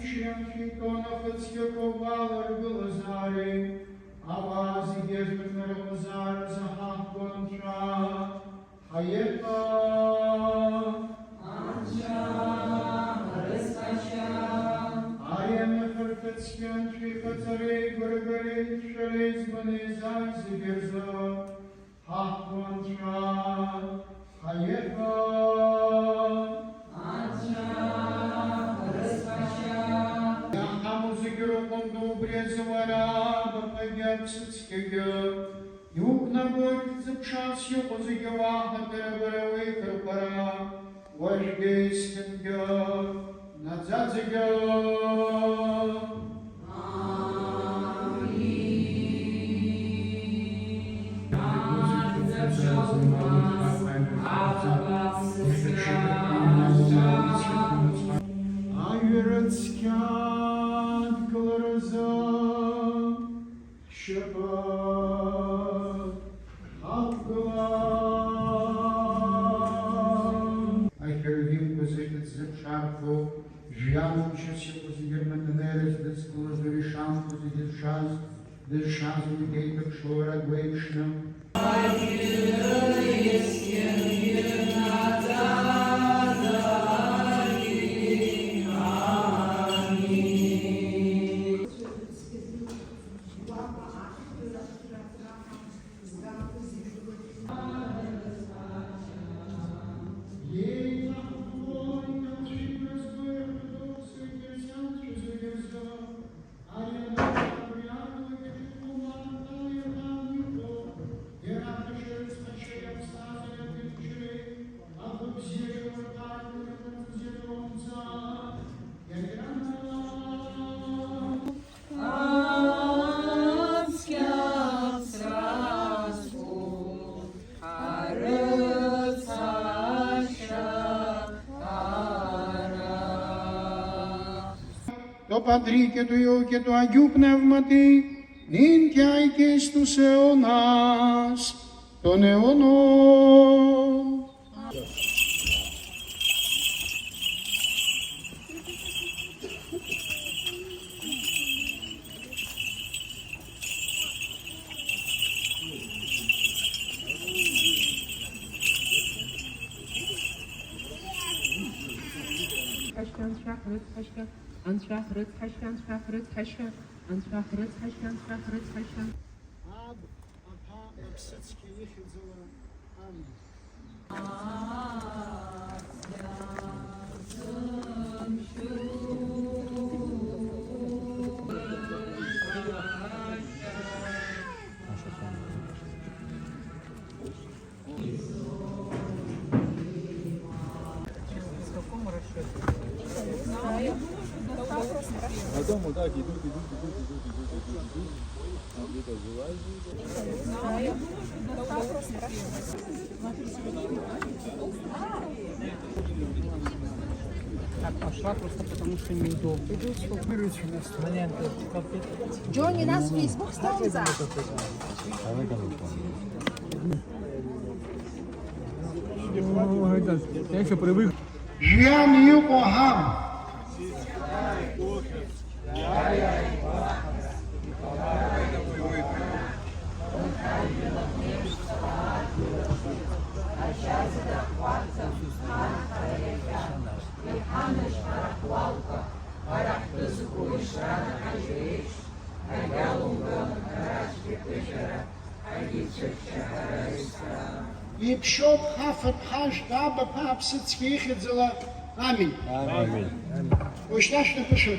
Фитонов от Якова Белазари, Авази Гезбер Лазар Захах Гонча, Хаета, Анча, Арестача, Аем Фаркацьян Чифацарей Горгарей Шарейс Банезай Зигерза, Хах Гонча, Хаета, Юг на бой запшас юго загева хатера карпара вождейская назад загева. This chance we gave the shore at Wakesham. Το Πατρί και του Υιού και του Αγίου Πνεύματι, νυν και αεί και εις τους αιώνας των αιώνων. А дому так идут. А где-то Так, пошла просто потому, что неудобно. Джонни, нас в Facebook ставится. Я еще привык. Жям Юкогам. И пшоп хафат хаш даба папсит скихет зела. Аминь. Аминь. Уж наш не пошел.